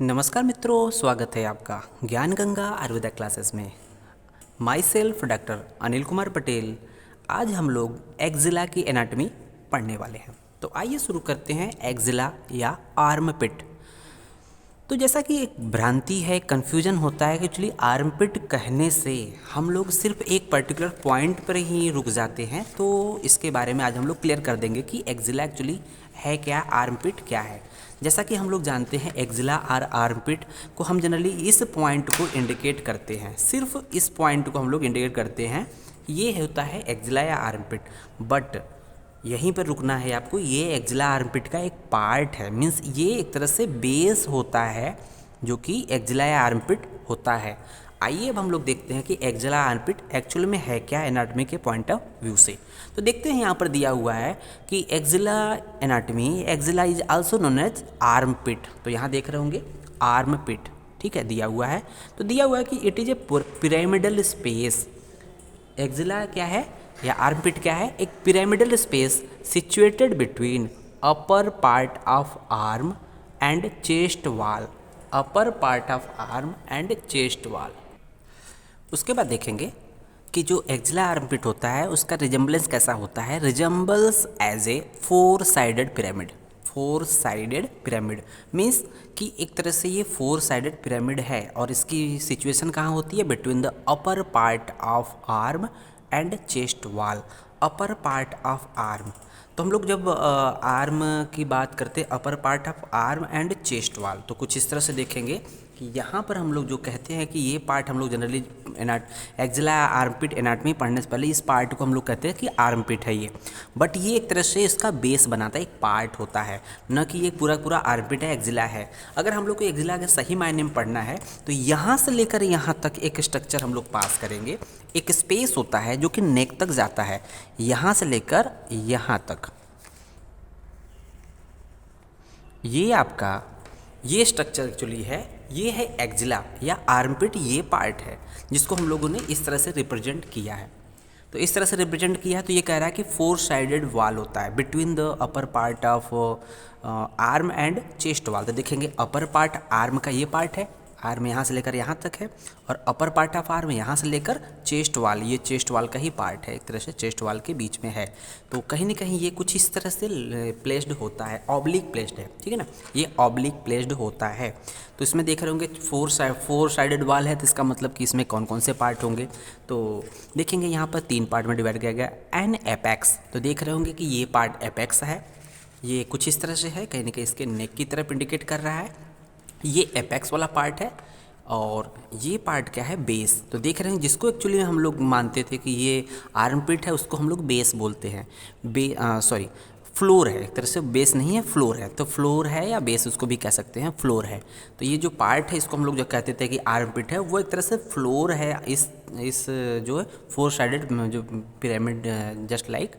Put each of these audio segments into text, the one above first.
नमस्कार मित्रों, स्वागत है आपका ज्ञान गंगा आयुर्वेदा क्लासेस में। My self doctor Anil Kumar Patel. आज हम लोग एक्जिला की एनाटॉमी पढ़ने वाले हैं। तो आइए शुरू करते हैं एक्जिला या आर्मपिट। तो जैसा कि एक भ्रांति है, कन्फ्यूजन होता है कि एक्चुअली आर्मपिट कहने से हम लोग सिर्फ एक पर्टिकुलर पॉइंट पर ही रुक जाते हैं। तो इसके बारे में आज हम लोग क्लियर कर देंगे कि एक्जिला एक्चुअली है क्या, आर्मपिट क्या है। जैसा कि हम लोग जानते हैं एक्जिला और आर्मपिट को हम जनरली इस पॉइंट को इंडिकेट करते हैं, सिर्फ इस पॉइंट को हम लोग इंडिकेट करते हैं, ये होता है एक्जिला या आर्मपिट। बट यहीं पर रुकना है आपको, ये एक्जिला आर्मपिट का एक पार्ट है, मीन्स ये एक तरह से बेस होता है जो कि एक्जिला या आर्मपिट होता है। आइए अब हम लोग देखते हैं कि एक्जिला आर्मपिट एक्चुअल में है क्या एनाटॉमी के पॉइंट ऑफ व्यू से। तो देखते हैं यहाँ पर दिया हुआ है कि axilla anatomy, axilla is also known as armpit. तो यहाँ देख रहे होंगे आर्मपिट, ठीक है, दिया हुआ है। तो दिया हुआ है कि it is a pyramidal space. Axilla क्या है या आर्मपिट क्या है? एक pyramidal space situated between upper part of arm and chest wall. Upper part of arm and chest wall. उसके बाद देखेंगे कि जो एक्जिला आर्मपिट होता है उसका रिजेम्बलेंस कैसा होता है। Resembles as a 4 sided pyramid. 4 sided pyramid means कि एक तरह से ये 4 साइडेड पिरामिड है और इसकी सिचुएशन कहाँ होती है? Between the upper part of arm and chest wall. Upper part of arm, तो हम लोग जब आर्म की बात करते हैं, upper part of arm and chest wall, तो कुछ इस तरह से देखेंगे कि यहाँ पर हम लोग जो कहते हैं कि ये पार्ट हम लोग जनरली एक्जिला आर्मपिट एनाटॉमी पढ़ने से पहले इस पार्ट को हम लोग कहते हैं कि आर्मपिट है ये। बट ये एक तरह से इसका बेस बनाता है, एक पार्ट होता है, न कि ये पूरा पूरा आर्मपिट है, एक्जिला है। अगर हम लोग को एक्जिला के सही मायने में पढ़ना है तो यहाँ से लेकर यहाँ तक एक स्ट्रक्चर हम लोग पास करेंगे। एक स्पेस होता है जो कि नेक तक जाता है, यहाँ से लेकर यहाँ तक। ये आपका ये स्ट्रक्चर एक्चुअली है, ये है एक्जिला या आर्मपिट। ये पार्ट है जिसको हम लोगों ने इस तरह से रिप्रेजेंट किया है। तो इस तरह से रिप्रेजेंट किया है तो ये कह रहा है कि 4 साइडेड वॉल होता है between the upper part of arm and chest wall. तो देखेंगे अपर पार्ट आर्म का ये पार्ट है, आर्म यहाँ से लेकर यहाँ तक है, और अपर पार्ट ऑफ आर्म यहाँ से लेकर चेस्ट वॉल, ये चेस्ट वॉल का ही पार्ट है, एक तरह से चेस्ट वॉल के बीच में है। तो कहीं ना कहीं ये कुछ इस तरह से प्लेस्ड होता है, ऑब्लिक प्लेस्ड है, ठीक है ना, ये ऑब्लिक प्लेस्ड होता है। तो इसमें देख रहे होंगे 4 साइडेड वॉल है, तो इसका मतलब कि इसमें कौन कौन से पार्ट होंगे। तो देखेंगे यहाँ पर 3 पार्ट में डिवाइड किया गया। एन एपेक्स, तो देख रहे होंगे कि ये पार्ट एपेक्स है, ये कुछ इस तरह से है, कहीं ना कहीं इसके नेक की तरफ इंडिकेट कर रहा है, ये एपेक्स वाला पार्ट है। और ये पार्ट क्या है? बेस। तो देख रहे हैं जिसको एक्चुअली हम लोग मानते थे कि ये आर्मपिट है, उसको हम लोग बेस बोलते हैं। फ्लोर है, एक तरह से बेस नहीं है, फ्लोर है। तो फ्लोर है या बेस उसको भी कह सकते हैं, फ्लोर है। तो ये जो पार्ट है इसको हम लोग जो कहते थे कि आर्मपिट है, वो एक तरह से फ्लोर है इस जो है 4 साइडेड जो पिरामिड, जस्ट लाइक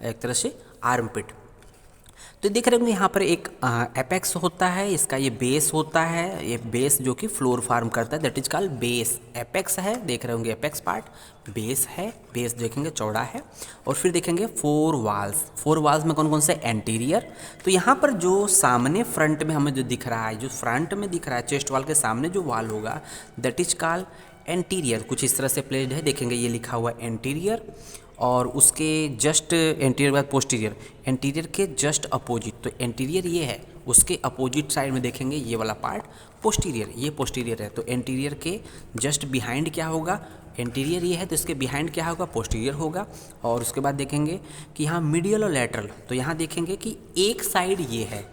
एक तरह से आर्मपिट। तो देख रहे होंगे यहाँ पर एक एपेक्स होता है, इसका ये बेस होता है, ये बेस जो कि फ्लोर फॉर्म करता है, that is called base. Apex है, देख रहे होंगे एपेक्स पार्ट, बेस है, बेस देखेंगे चौड़ा है। और फिर देखेंगे 4 वॉल्स। 4 वॉल्स में कौन कौन से? एंटीरियर। तो यहाँ पर जो सामने फ्रंट में हमें जो दिख रहा है, जो फ्रंट में दिख रहा है चेस्ट वॉल के सामने जो वॉल होगा, दैट इज कॉल्ड एंटीरियर। कुछ इस तरह से प्लेस्ड है, देखेंगे ये लिखा हुआ एंटीरियर। और उसके जस्ट एंटीरियर बाद पोस्टीरियर, एंटीरियर के जस्ट अपोजिट, तो एंटीरियर ये है, उसके अपोजिट साइड में देखेंगे ये वाला पार्ट पोस्टीरियर, ये पोस्टीरियर है। तो एंटीरियर के जस्ट बिहाइंड क्या होगा? एंटीरियर ये है तो इसके बिहाइंड क्या होगा? पोस्टीरियर होगा। और उसके बाद देखेंगे कि यहाँ मीडियल और लैटरल, तो यहाँ देखेंगे कि एक साइड ये है,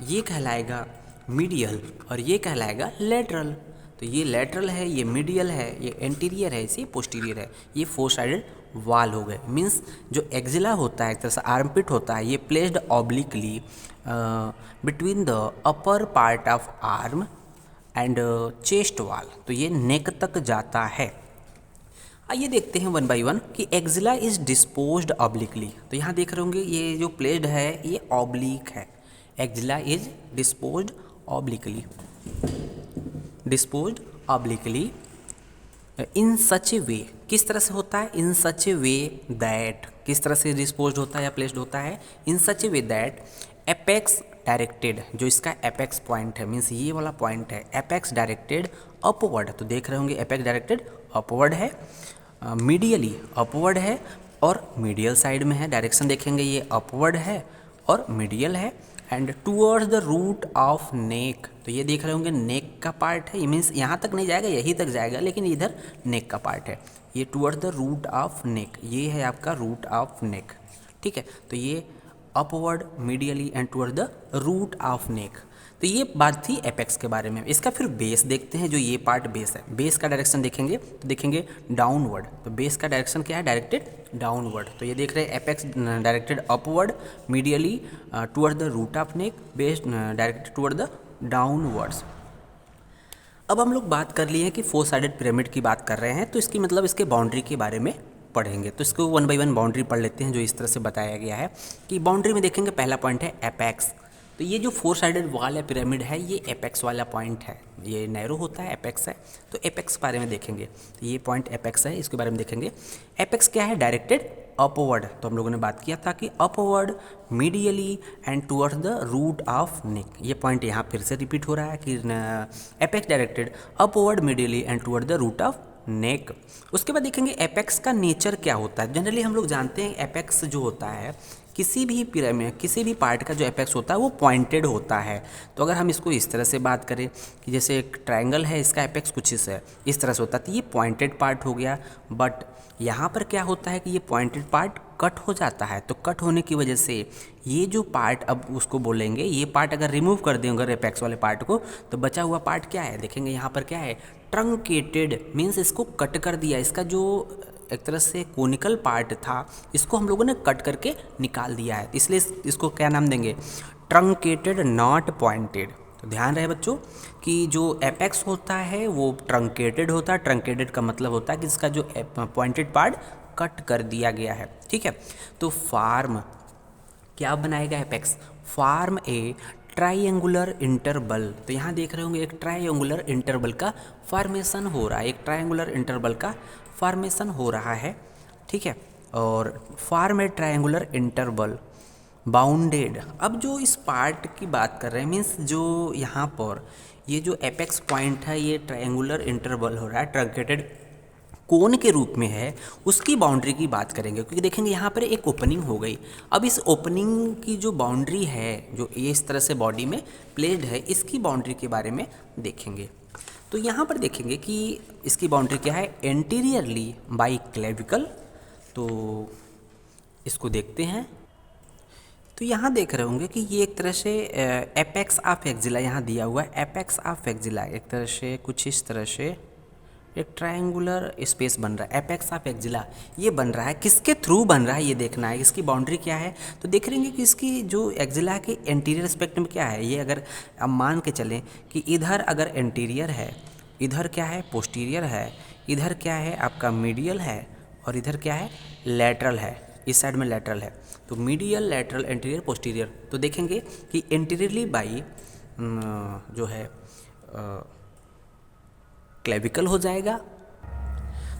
ये कहलाएगा मीडियल और ये कहलाएगा लैटरल। तो ये लैटरल है, ये मीडियल है, ये एंटीरियर है, इसे पोस्टीरियर है। ये 4 साइडेड वाल हो गए। मीन्स जो एक्जिला होता है, एक तरह से आर्मपिट होता है, ये placed obliquely between the upper part of arm and chest wall. तो ये नेक तक जाता है। आइए देखते हैं 1 बाई 1 कि एक्जिला इज डिस्पोज्ड ऑब्लिकली। तो यहाँ देख रहे होंगे ये जो प्लेस्ड है ये ऑब्लिक है। Axilla is disposed obliquely, disposed obliquely in such a way. किस तरह से होता है? इन सच ए वे दैट, किस तरह से डिस्पोज्ड होता है या प्लेस्ड होता है? इन such a way that apex directed, जो इसका एपेक्स पॉइंट है, मीन्स ये वाला पॉइंट है, एपेक्स डायरेक्टेड अपवर्ड, तो देख रहे होंगे एपेक्स डायरेक्टेड अपवर्ड है, मीडियली अपवर्ड है और मीडियल साइड में है, डायरेक्शन देखेंगे ये अपवर्ड है और मीडियल है, and towards the root of neck, तो ये देख रहे होंगे नेक का पार्ट है, मीन्स यहाँ तक नहीं जाएगा, यहीं तक जाएगा, लेकिन इधर नेक का पार्ट है, ये towards the root of neck, ये है आपका रूट ऑफ नेक, ठीक है। तो ये upward, medially and toward the root of neck. तो ये बात थी एपेक्स के बारे में। इसका फिर बेस देखते हैं, जो ये पार्ट बेस है, बेस का डायरेक्शन देखेंगे तो देखेंगे डाउनवर्ड, तो बेस का डायरेक्शन क्या है, डायरेक्टेड डाउनवर्ड, तो ये देख रहे हैं apex directed upward, medially toward the root of neck, base directed toward the downwards. अब हम लोग बात कर लिए हैं कि 4 साइडेड पिरामिड की बात कर रहे हैं, तो इसकी मतलब इसके बाउंड्री के बारे में पढ़ेंगे, तो इसको 1 बाई 1 बाउंड्री पढ़ लेते हैं, जो इस तरह से बताया गया है कि बाउंड्री में देखेंगे पहला पॉइंट है एपेक्स, तो ये जो 4 साइडेड वॉल या पिरामिड है ये एपेक्स वाला पॉइंट है, ये नैरो होता है, एपेक्स है, तो एपेक्स के बारे में देखेंगे, तो ये पॉइंट एपेक्स है, इसके बारे में देखेंगे। एपेक्स क्या है, डायरेक्टेड अपवर्ड, तो हम लोगों ने बात किया था कि upward, medially and towards the root of neck, ये पॉइंट यहाँ फिर से रिपीट हो रहा है कि apex directed upward, medially and toward the root of neck. उसके बाद देखेंगे एपेक्स का नेचर क्या होता है। जनरली हम लोग जानते हैं एपेक्स जो होता है, किसी भी पिरामिड, किसी भी पार्ट का जो एपेक्स होता है वो पॉइंटेड होता है। तो अगर हम इसको इस तरह से बात करें कि जैसे एक ट्रायंगल है, इसका एपेक्स कुछ इस तरह से होता है, तो ये पॉइंटेड पार्ट हो गया। बट यहाँ पर क्या होता है कि ये पॉइंटेड पार्ट कट हो जाता है, तो कट होने की वजह से ये जो पार्ट, अब उसको बोलेंगे, ये पार्ट अगर रिमूव कर दें अगर एपेक्स वाले पार्ट को, तो बचा हुआ पार्ट क्या है, देखेंगे यहाँ पर क्या है, ट्रंकेटेड, मीन्स इसको कट कर दिया, इसका जो एक तरह से कोनिकल पार्ट था इसको हम लोगों ने कट करके निकाल दिया है, इसलिए इसको क्या नाम देंगे, ट्रंकेटेड नॉट पॉइंटेड। तो ध्यान रहे बच्चों कि जो एपेक्स होता है वो ट्रंकेटेड होता है, ट्रंकेटेड का मतलब होता है कि इसका जो पॉइंटेड पार्ट कट कर दिया गया है, ठीक है। तो फार्म क्या बनाएगा apex, form a triangular interval, तो यहाँ देख रहे होंगे एक ट्राइंगुलर इंटरवल का फॉर्मेशन हो रहा है, एक ट्राइंगुलर इंटरवल का फॉर्मेशन हो रहा है, ठीक है। और फॉर्म ए ट्राइंगुलर इंटरवल बाउंडेड, अब जो इस पार्ट की बात कर रहे हैं, मीन्स जो यहाँ पर ये जो एपेक्स पॉइंट है ये ट्राइंगुलर इंटरवल हो रहा है, ट्रंकेटेड कोन के रूप में है, उसकी बाउंड्री की बात करेंगे, क्योंकि देखेंगे यहाँ पर एक ओपनिंग हो गई। अब इस ओपनिंग की जो बाउंड्री है, जो ये इस तरह से बॉडी में प्लेस्ड है, इसकी बाउंड्री के बारे में देखेंगे। तो यहाँ पर देखेंगे कि इसकी बाउंड्री क्या है, एंटीरियरली बाई क्लेविकल, तो इसको देखते हैं। तो यहाँ देख रहे होंगे कि ये एक तरह से एपेक्स ऑफ एक्जिला यहाँ दिया हुआ है, एपेक्स ऑफ एक्जिला एक तरह से कुछ इस तरह से एक ट्रायंगुलर स्पेस बन रहा है, एपेक्स ऑफ एक्जिला ये बन रहा है, किसके थ्रू बन रहा है ये देखना है, इसकी बाउंड्री क्या है। तो देख रहेंगे कि इसकी जो एक्जिला के एंटीरियर एस्पेक्ट में क्या है, ये अगर अब मान के चलें कि इधर अगर एंटीरियर है, इधर क्या है पोस्टीरियर है, इधर क्या है आपका मीडियल है, और इधर क्या है लैटरल है, इस साइड में लैटरल है, तो मीडियल, लैटरल, एंटीरियर, पोस्टीरियर। तो देखेंगे कि एंटीरियरली बाई जो है क्लेविकल हो जाएगा,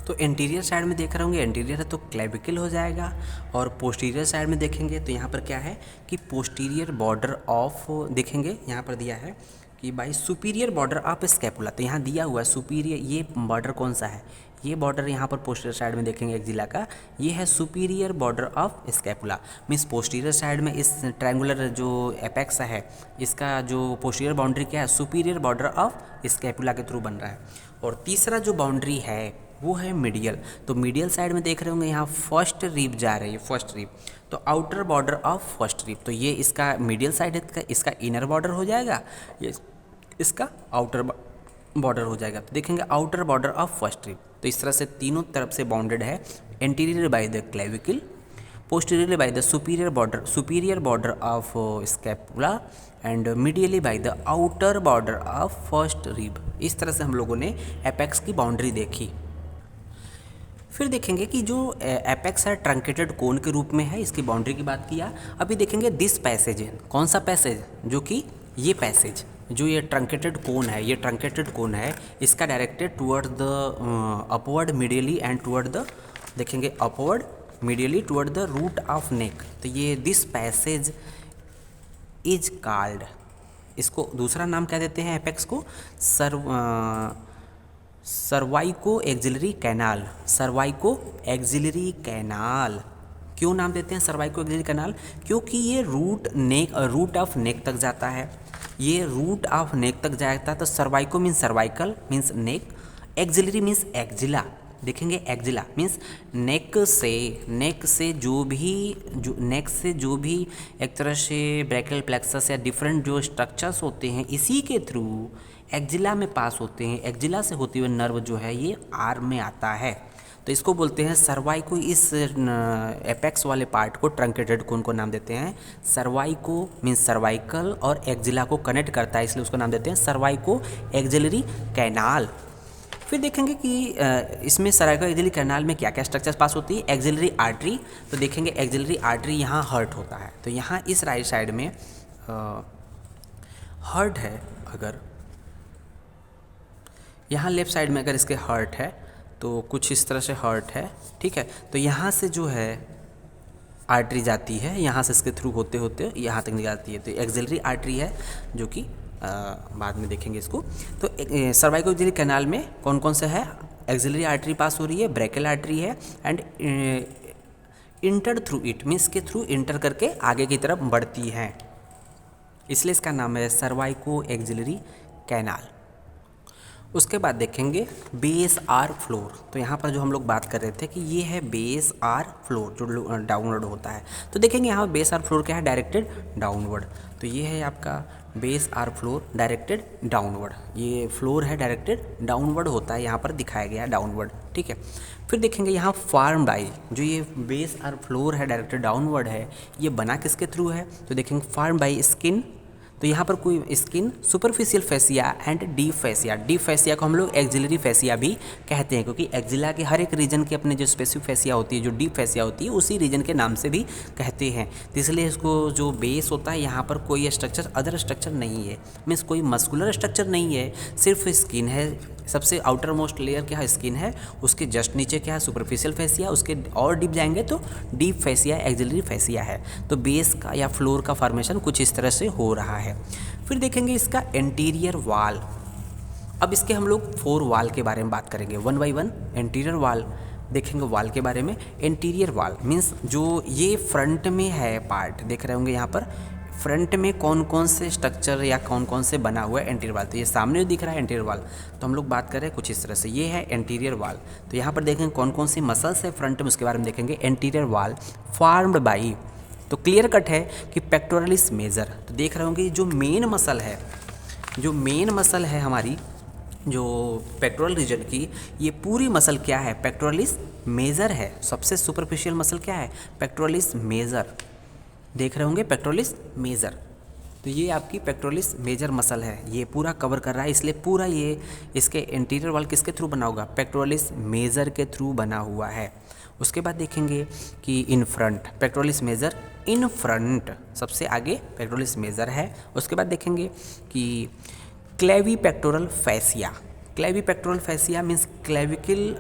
तो एंटीरियर साइड में देख रहे होंगे एंटीरियर है तो क्लेविकल हो जाएगा, और पोस्टीरियर साइड में देखेंगे तो यहाँ पर क्या है कि पोस्टीरियर बॉर्डर ऑफ, देखेंगे यहाँ पर दिया है कि by superior border of scapula, तो यहाँ दिया हुआ है सुपीरियर, ये बॉर्डर कौन सा है, ये बॉर्डर यहाँ पर पोस्टीरियर साइड में देखेंगे एक्जिला का, ये है superior border of scapula, means posterior side में इस ट्रायंगुलर जो एपेक्स है इसका जो पोस्टीरियर बाउंड्री क्या है, सुपीरियर बॉर्डर ऑफ स्कैपुला के थ्रू बन रहा है। और तीसरा जो बाउंड्री है वो है मीडियल, तो मीडियल साइड में देख रहे होंगे यहाँ फर्स्ट रिब जा रही है, फर्स्ट रिब, तो outer border of first rib, तो ये इसका मीडियल साइड है, इसका इनर बॉर्डर हो जाएगा, ये इसका आउटर बॉर्डर हो जाएगा। तो देखेंगे outer border of first rib, तो इस तरह से तीनों तरफ से बाउंडेड है, anterior by the clavicle, posterior by the superior border of scapula, and medially by the outer border of first rib. इस तरह से हम लोगों ने एपेक्स की बाउंड्री देखी। फिर देखेंगे कि जो एपेक्स है ट्रंकेटेड कोन के रूप में है, इसकी बाउंड्री की बात किया। अभी देखेंगे दिस पैसेज है, कौन सा पैसेज, जो कि ये पैसेज जो ये ट्रंकेटेड कोन है, ये ट्रंकेटेड कोन है, इसका directed toward the upward, medially and toward the, देखेंगे upward, medially toward the root of neck. तो ये दिस पैसेज इज कॉल्ड, इसको दूसरा नाम क्या देते हैं एपेक्स को, सर्वाइको एक्सिलरी कैनाल, सर्वाइको एक्सिलरी कैनाल। क्यों नाम देते हैं सर्वाइको एक्सिलरी कैनाल? क्योंकि ये रूट ऑफ नेक तक जाता है, ये रूट ऑफ नेक तक जाता है। तो सर्वाइको मीन्स सर्वाइकल मीन्स नेक, एक्सिलरी मीन्स एक्जिला। देखेंगे एक्जिला मीन्स नेक से जो भी एक तरह से ब्रैकियल प्लेक्सस या डिफरेंट जो स्ट्रक्चर्स होते हैं इसी के थ्रू एक्जिला में पास होते हैं। एक्जिला से होते हुए नर्व जो है ये आर्म में आता है, तो इसको बोलते हैं सर्वाइको। इस एपेक्स वाले पार्ट को ट्रंकेटेड को उनको नाम देते हैं सर्वाइको मीन्स सर्वाइकल, और एक्जिला को कनेक्ट करता है इसलिए उसको नाम देते हैं सर्वाइको एक्सिलरी कैनाल। फिर देखेंगे कि इसमें सर्वाइको एक्सिलरी कैनाल में क्या क्या स्ट्रक्चर्स पास होती है। एक्सिलरी आर्टरी, तो देखेंगे एक्सिलरी आर्टरी यहाँ हर्ट होता है, तो यहाँ इस राइट साइड में हर्ट है, अगर यहाँ लेफ्ट साइड में अगर इसके हर्ट है तो कुछ इस तरह से हर्ट है, ठीक है। तो यहाँ से जो है आर्टरी जाती है, यहाँ से इसके थ्रू होते होते यहाँ तक जाती है, तो एक्सिलरी आर्टरी है जो कि बाद में देखेंगे इसको। तो सर्वाइको एक्सिलरी कैनाल में कौन कौन से है, एक्सिलरी आर्टरी पास हो रही है, ब्रैकियल आर्टरी है, and inter through it means के थ्रू इंटर करके आगे की तरफ बढ़ती है, इसलिए इसका नाम है सर्वाइको एक्सिलरी कैनाल। उसके बाद देखेंगे बेस आर फ्लोर, तो यहाँ पर जो हम लोग बात कर रहे थे कि ये है बेस आर फ्लोर जो डाउनवर्ड होता है। तो देखेंगे यहाँ बेस आर फ्लोर क्या है, डायरेक्टेड डाउनवर्ड, तो ये है आपका base or floor directed downward, ये फ्लोर है डायरेक्टेड डाउनवर्ड होता है, यहाँ पर दिखाया गया है डाउनवर्ड, ठीक है। फिर देखेंगे यहाँ फॉर्म बाई, जो ये बेस आर फ्लोर है डायरेक्टेड डाउनवर्ड है, ये बना किसके थ्रू है, तो देखेंगे फॉर्म बाई स्किन, तो यहाँ पर कोई skin, superficial fascia and deep fascia. Deep fascia को हम लोग एक्सिलरी फेसिया भी कहते हैं, क्योंकि एक्जिला के हर एक रीजन के अपने जो स्पेसिफिक फेसिया होती है, जो डीप फेसिया होती है, उसी रीजन के नाम से भी कहते हैं। तो इसलिए इसको जो बेस होता है यहाँ पर कोई स्ट्रक्चर, अदर स्ट्रक्चर नहीं है, मीन्स कोई मस्कुलर स्ट्रक्चर नहीं है, सिर्फ स्किन है। सबसे आउटर मोस्ट लेयर क्या है, स्किन है, उसके जस्ट नीचे क्या है, सुपरफिशियल फेसिया, उसके और डीप जाएंगे तो डीप फेसिया एक्सिलरी फेसिया है। तो बेस का या फ्लोर का फॉर्मेशन कुछ इस तरह से हो रहा है। फिर देखेंगे इसका एंटीरियर वॉल। अब इसके हम लोग 4 वॉल के बारे में बात करेंगे, 1 बाई 1 एंटीरियर वॉल देखेंगे। वॉल के बारे में, एंटीरियर वॉल मीन्स जो ये फ्रंट में है पार्ट, देख रहे होंगे यहाँ पर फ्रंट में कौन कौन से स्ट्रक्चर या कौन कौन से बना हुआ है एंटीरियर वॉल। तो ये सामने दिख रहा है एंटीरियर वॉल, तो हम लोग बात कर रहे हैं कुछ इस तरह से, ये है एंटीरियर वॉल। तो यहाँ पर देखेंगे कौन कौन सी मसल्स है फ्रंट में, उसके बारे में देखेंगे। एंटीरियर वॉल फॉर्म्ड बाई, तो क्लियर कट है कि पेक्टोरलिस मेजर, तो देख रहे होंगे जो मेन मसल है, जो मेन मसल है हमारी जो पेक्टोरल रीजन की, ये पूरी मसल क्या है, पेक्टोरलिस मेजर है। सबसे सुपरफिशियल मसल क्या है, पेक्टोरलिस मेजर, देख रहे होंगे पेक्टोरलिस मेजर। तो ये आपकी पेक्टोरलिस मेजर मसल है, ये पूरा कवर कर रहा है, इसलिए पूरा ये इसके इंटीरियर वॉल किसके थ्रू बना होगा, पेक्टोरलिस मेजर के थ्रू बना हुआ है। उसके बाद देखेंगे कि in front, pectoralis major in front, सबसे आगे पेक्टोरलिस मेजर है। उसके बाद देखेंगे कि clavipectoral fascia. Clavipectoral fascia means clavicle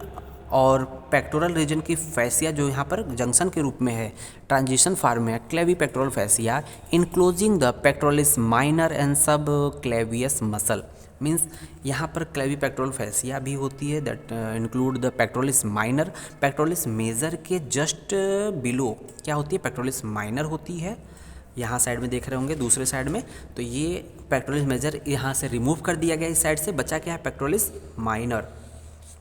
और पेक्टोरल रीजन की फैसिया जो यहाँ पर जंक्शन के रूप में है, ट्रांजिशन फॉर्म में है, clavipectoral fascia enclosing the pectoralis minor and subclavius muscle. Means यहाँ पर क्लेवी पेक्टोरल फैसिया भी होती है, that include the pectoralis minor. Pectoralis major के जस्ट बिलो क्या होती है, पेक्टोरलिस माइनर होती है, यहाँ साइड में देख रहे होंगे दूसरे साइड में। तो ये पेक्टोरलिस मेजर यहाँ से रिमूव कर दिया गया, इस साइड से बचा क्या है, पेक्टोरलिस माइनर,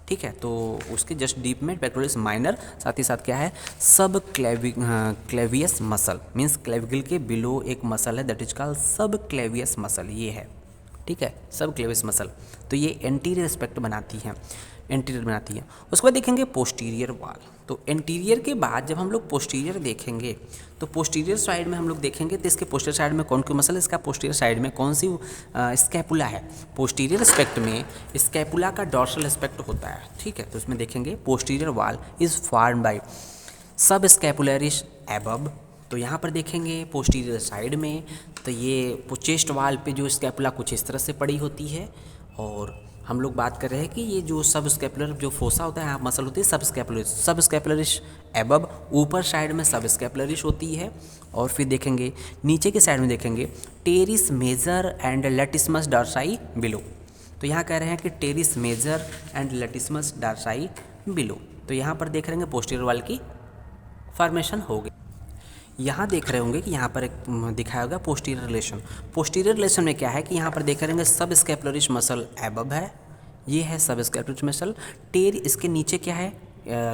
ठीक है। तो उसके जस्ट डीप में पेक्टोरलिस माइनर, साथ ही साथ क्या है, सब क्लेवियस मसल, मीन्स क्लेविकल के बिलो एक मसल है, दैट इज कॉल्ड सब क्लेवियस मसल, ये है, ठीक है, सब क्लेवियस मसल। तो ये एंटीरियर एस्पेक्ट बनाती है, एंटीरियर बनाती है। उसके बाद देखेंगे पोस्टीरियर वॉल। तो एंटीरियर के बाद जब हम लोग पोस्टीरियर देखेंगे, तो पोस्टीरियर साइड में हम लोग देखेंगे तो इसके पोस्टीरियर साइड में कौन कौन मसल है, इसका पोस्टीरियर साइड में कौन सी स्कैपुला है। पोस्टीरियर एस्पेक्ट में स्कैपुला का डॉर्सल एस्पेक्ट होता है, ठीक है। तो उसमें देखेंगे posterior wall is formed by सब स्कैपुलरिस एबव, तो यहाँ पर देखेंगे पोस्टीरियर साइड में, तो ये चेस्ट वाल पे जो स्कैपुला कुछ इस तरह से पड़ी होती है। और हम लोग बात कर रहे हैं कि ये जो सब स्कैपुलर जो फोसा होता है, यहाँ मसल होती है सब स्कैपुलरिश एबव, ऊपर साइड में सब स्कैपुलरिश होती है। और फिर देखेंगे नीचे के साइड में देखेंगे teres major and latissimus dorsi below. तो यहाँ कह रहे हैं कि teres major and latissimus dorsi below. तो यहाँ पर देख रहे हैं पोस्टीरियर वाल की फॉर्मेशन हो गई। यहाँ देख रहे होंगे कि यहाँ पर एक दिखाया होगा पोस्टीरियर रिलेशन। पोस्टीरियर रिलेशन में क्या है कि यहाँ पर देख रहे होंगे सब स्कैपुलरिश मसल एबव है, ये है सब स्कैपुलरिश मसल। इसके नीचे क्या है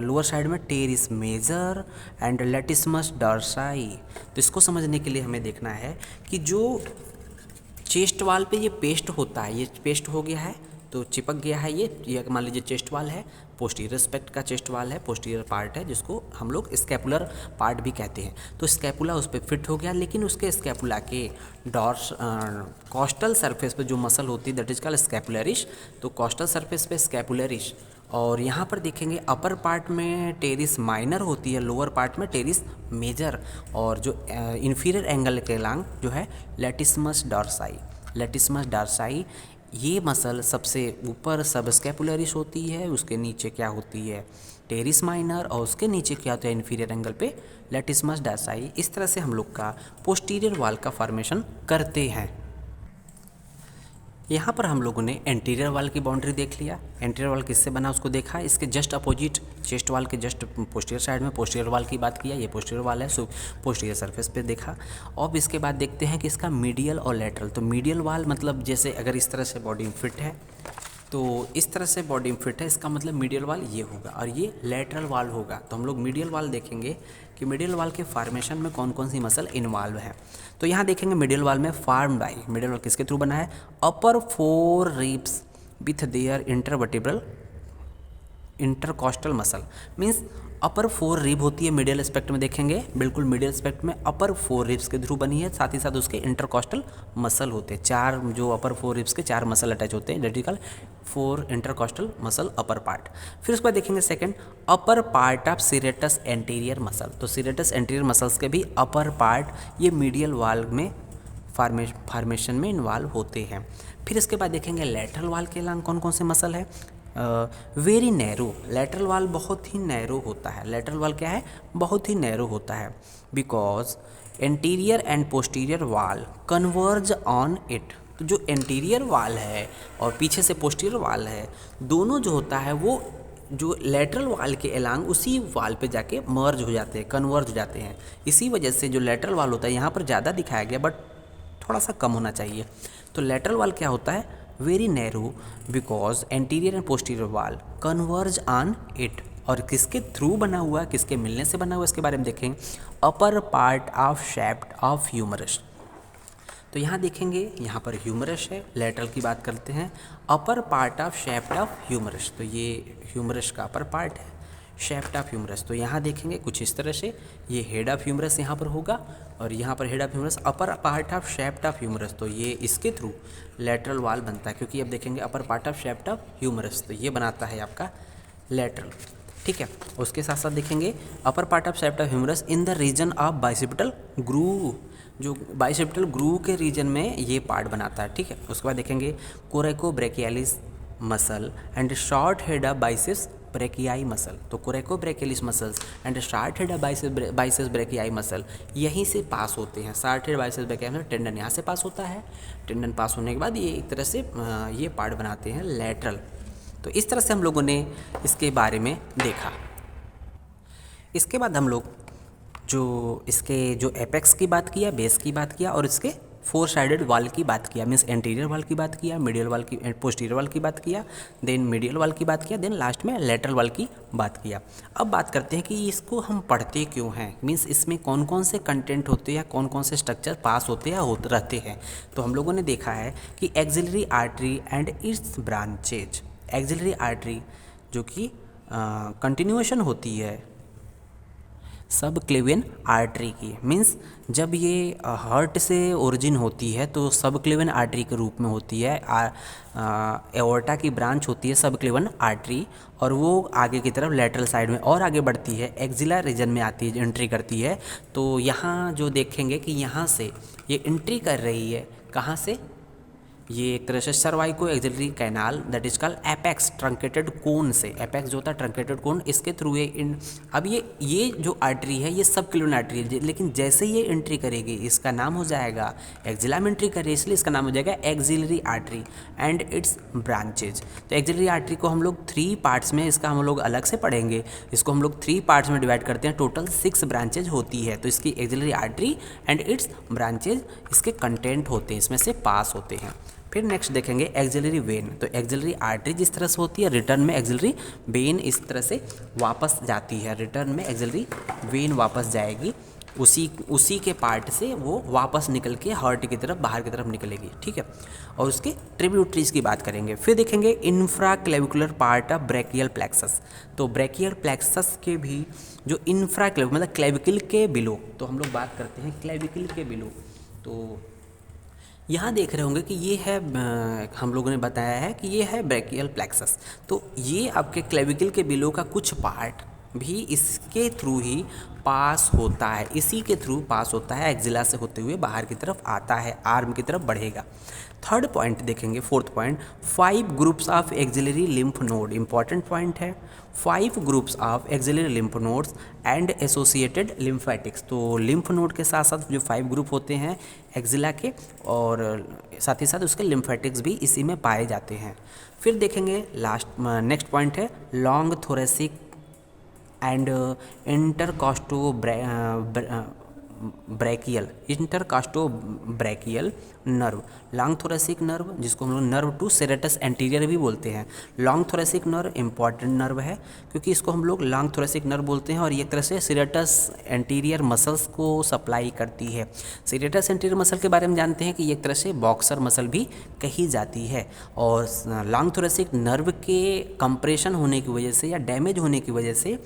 लोअर साइड में terrace major and latissimus dorsi. तो इसको समझने के लिए हमें देखना है कि जो चेस्ट वाल पे ये पेस्ट होता है, ये पेस्ट हो गया है तो चिपक गया है, ये मान लीजिए चेस्ट वाल है, पोस्टीरियर एस्पेक्ट का चेस्ट वाल है, पोस्टीरियर पार्ट है जिसको हम लोग स्कैपुलर पार्ट भी कहते हैं। तो स्कैपुला उस पर फिट हो गया, लेकिन उसके स्कैपुला के कॉस्टल सरफेस पे जो मसल होती है दैट इज कॉल्ड स्कैपुलरिश। तो कॉस्टल सरफेस पे स्कैपुलरिश, और यहाँ पर देखेंगे अपर पार्ट में टेरिस माइनर होती है, लोअर पार्ट में टेरिस मेजर, और जो इन्फीरियर एंगल के लांग जो है लेटिस्मस डॉर्साई। लेटिस्मस डॉर्साई ये मसल सबसे ऊपर सब स्कैपुलरिश होती है, उसके नीचे क्या होती है टेरिस माइनर, और उसके नीचे क्या होता है इन्फीरियर एंगल पे लेटिस्मस डॉर्साई। इस तरह से हम लोग का पोस्टीरियर वाल का फॉर्मेशन करते हैं। यहाँ पर हम लोगों ने एंटीरियर वाल की बाउंड्री देख लिया। एंटीरियर वाल किससे बना उसको देखा, इसके जस्ट अपोजिट चेस्ट वाल के जस्ट पोस्टीरियर साइड में पोस्टीरियर वाल की बात किया, ये पोस्टीरियर वाल है, सो पोस्टीरियर सरफेस पे देखा। अब इसके बाद देखते हैं कि इसका मीडियल और लेटरल। तो मीडियल वाल मतलब जैसे अगर इस तरह से बॉडी फिट है, तो इस तरह से बॉडी फिट है, इसका मतलब मीडियल वाल ये होगा और ये लेटरल वाल होगा। तो हम लोग मीडियल वाल देखेंगे कि मीडियल वाल के फॉर्मेशन में कौन कौन सी मसल इन्वॉल्व है। तो यहाँ देखेंगे मीडियल वाल में फॉर्म बाई, मीडियल वाल किसके थ्रू बना है, अपर 4 ribs with their intervertebral intercostal muscle. Means upper 4 rib होती है मीडियल एस्पेक्ट में, देखेंगे बिल्कुल मीडियल एस्पेक्ट में अपर 4 रिब्स के थ्रू बनी है, साथ ही साथ उसके इंटरकॉस्टल मसल होते हैं। 4 जो अपर 4 रिब्स के 4 मसल अटैच होते हैं, डेटिकल 4 इंटरकॉस्टल मसल अपर पार्ट। फिर उसके बाद देखेंगे second upper part of serratus anterior muscle. तो सीरेटस एंटीरियर मसल्स के भी अपर पार्ट ये मीडियल वाल में फॉर्मेशन में इन्वॉल्व होते हैं। फिर इसके बाद देखेंगे लेटरल वाल के लांग कौन कौन से मसल है। वेरी नैरो, लेटरल वाल बहुत ही नैरो होता है। लेटरल वाल क्या है, बहुत ही नैरो होता है, बिकॉज एंटीरियर एंड पोस्टीरियर वाल कन्वर्ज ऑन इट। तो जो एंटीरियर वाल है और पीछे से पोस्टीरियर वाल है, दोनों जो होता है वो जो लेटरल वाल के एलांग उसी वाल पे जाके मर्ज हो जाते हैं, कन्वर्ज हो जाते हैं। इसी वजह से जो लेटरल वाल होता है यहाँ पर ज़्यादा दिखाया गया बट थोड़ा सा कम होना चाहिए। तो लेटरल वाल क्या होता है, very narrow because anterior and posterior वाल कन्वर्ज ऑन इट। और किसके थ्रू बना हुआ है, किसके मिलने से बना हुआ है, इसके बारे में देखें। Upper part of shaft of humerus. तो यहाँ देखेंगे यहाँ पर ह्यूमरस है, लेटरल की बात करते हैं। Upper part of shaft of humerus, तो ये ह्यूमरस का अपर पार्ट है, शैफ्ट ऑफ ह्यूमरस। तो यहाँ देखेंगे कुछ इस तरह से, ये हेड ऑफ ह्यूमरस यहाँ पर होगा और यहाँ पर head of humerus, upper part of shaft of humerus. तो ये इसके थ्रू लेटरल वाल बनता है, क्योंकि अब देखेंगे upper part of shaft of humerus, तो ये बनाता है आपका लेटरल। ठीक है, उसके साथ साथ देखेंगे upper part of shaft of humerus in the region of bicipital groove. जो बाइसेप्टल ग्रूव के रीजन में ये पार्ट बनाता है। ठीक है, उसके बाद देखेंगे coracobrachialis muscle and short head of biceps brachii muscle. तो coracobrachialis muscles and short head of biceps brachii muscle यहीं से पास होते हैं। Short head biceps brachii muscle tendon यहाँ से पास होता है, टेंडन पास होने के बाद ये एक तरह से ये पार्ट बनाते हैं लेटरल। तो इस तरह से हम लोगों ने इसके बारे में देखा। इसके बाद हम लोग जो इसके जो एपेक्स की बात किया, बेस की बात किया और इसके 4 साइडेड वाल की बात किया, मीन्स एंटीरियर वाल की बात किया, मीडियल वाल की, पोस्टीरियर वाल की बात किया, देन मीडियल वाल की बात किया, देन लास्ट में लेटरल वाल की बात किया। अब बात करते हैं कि इसको हम पढ़ते क्यों हैं, मीन्स इसमें कौन कौन से कंटेंट होते हैं, कौन कौन से स्ट्रक्चर पास होते हैं रहते हैं। तो हम लोगों ने देखा है कि axillary artery and it's branches. Axillary artery जो कि कंटिन्यूएशन होती है सब क्लेवियन आर्टरी की। मीन्स जब ये हार्ट से ओरिजिन होती है तो सब क्लेवियन आर्टरी के रूप में होती है। एओर्टा की ब्रांच होती है सब क्लेवियन आर्टरी, और वो आगे की तरफ लेटरल साइड में और आगे बढ़ती है, एक्जिला रीजन में आती है, एंट्री करती है। तो यहाँ जो देखेंगे कि यहाँ से ये एंट्री कर रही है, कहाँ से, ये एक तरह से cervico axillary canal that is called apex truncated cone से। एपेक्स जो होता है ट्रंकेटेड कोन, इसके थ्रू अब ये जो आर्टरी है ये सब क्लेवियन आर्टरी है, लेकिन जैसे ये एंट्री करेगी इसका नाम हो जाएगा, एक्जिला में एंट्री करे इसलिए इसका नाम हो जाएगा axillary artery and it's branches. तो एक्सिलरी आर्टरी को हम लोग 3 पार्ट्स में, इसका हम लोग अलग से पढ़ेंगे, इसको हम लोग 3 पार्ट्स में डिवाइड करते हैं। टोटल 6 ब्रांचेज होती है। तो इसकी axillary artery and it's branches, इसके कंटेंट होते हैं, इसमें से पास होते हैं। फिर नेक्स्ट देखेंगे एक्सिलरी वेन। तो एक्सिलरी आर्टरी जिस तरह से होती है, रिटर्न में एक्सिलरी वेन इस तरह से वापस जाती है। रिटर्न में एक्सिलरी वेन वापस जाएगी, उसी के पार्ट से वो वापस निकल के हार्ट की तरफ, बाहर की तरफ निकलेगी, ठीक है। और उसके ट्रिब्यूटरीज की बात करेंगे। फिर देखेंगे infra clavicular part of brachial plexus. तो ब्रैकियल प्लेक्सस के भी जो इंफ्रा क्लेविकुलर मतलब क्लेविकल के बिलो, तो हम लोग बात करते हैं क्लेविकल के बिलो। तो यहाँ देख रहे होंगे कि ये है, हम लोगों ने बताया है कि ये है ब्रैकियल प्लेक्सस। तो ये आपके क्लेविकल के बिलो का कुछ पार्ट भी इसके थ्रू ही पास होता है, इसी के थ्रू पास होता है, एक्जिला से होते हुए बाहर की तरफ आता है, आर्म की तरफ बढ़ेगा। थर्ड पॉइंट देखेंगे, fourth point, 5 groups of axillary lymph node. Important point है, 5 groups of axillary lymph nodes and associated lymphatics. तो लिम्फ नोड के साथ साथ जो 5 ग्रुप होते हैं एक्जिला के, और साथ ही साथ उसके लिम्फेटिक्स भी इसी में पाए जाते हैं। फिर देखेंगे नेक्स्ट पॉइंट है long thoracic and intercostobrachial nerve. Long thoracic nerve, जिसको हम लोग नर्व टू सेरेटस एंटीरियर भी बोलते हैं। Long thoracic nerve important nerve है, क्योंकि इसको हम लोग लॉन्ग थोरेसिक नर्व बोलते हैं, और ये एक तरह से सेरेटस एंटीरियर मसल्स को सप्लाई करती है। सेरेटस एंटीरियर मसल के बारे में जानते हैं कि ये एक तरह से बॉक्सर मसल भी कही जाती है। और लॉन्ग थोरेसिक नर्व के कंप्रेशन होने की वजह से या डैमेज होने की वजह से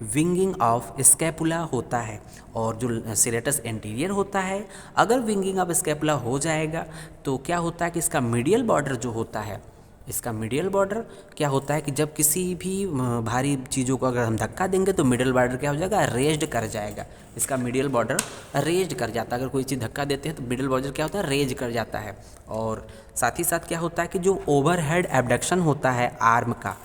विंगिंग ऑफ स्कैपुला होता है। और जो सेरेटस एंटीरियर होता है, अगर विंगिंग ऑफ स्कैपुला हो जाएगा तो क्या होता है कि इसका मीडियल बॉर्डर जो होता है, इसका मीडियल बॉर्डर क्या होता है कि जब किसी भी भारी चीज़ों को अगर हम धक्का देंगे तो मिडियल बॉर्डर क्या हो जाएगा, रेज्ड कर जाएगा। इसका मीडियल बॉर्डर रेज्ड कर जाता है। अगर कोई चीज़ धक्का देते हैं तो मिडियल बॉर्डर क्या होता है, रेज कर जाता है। और साथ ही साथ क्या होता है कि जो ओवरहेड एबडक्शन होता है आर्म का,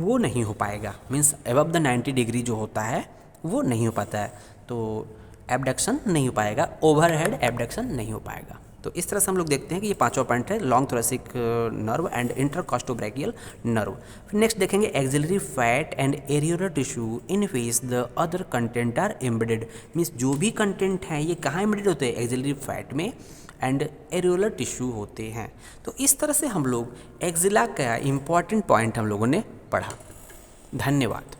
वो नहीं हो पाएगा। मीन्स अबव द 90 डिग्री जो होता है वो नहीं हो पाता है, तो एबडक्शन नहीं हो पाएगा, ओवरहेड एबडक्शन नहीं हो पाएगा। तो इस तरह से हम लोग देखते हैं कि ये 5वां पॉइंट है long thoracic nerve and intercostobrachial nerve. फिर नेक्स्ट देखेंगे axillary fat and areolar tissue in which the other content are embedded. Means जो भी कंटेंट हैं ये कहाँ एम्बेडेड होते हैं, एक्सिलरी फैट में एंड एरियोलर टिश्यू होते हैं। तो इस तरह से हम लोग एक्जिला का इम्पॉर्टेंट पॉइंट हम लोगों ने पढ़ा। धन्यवाद।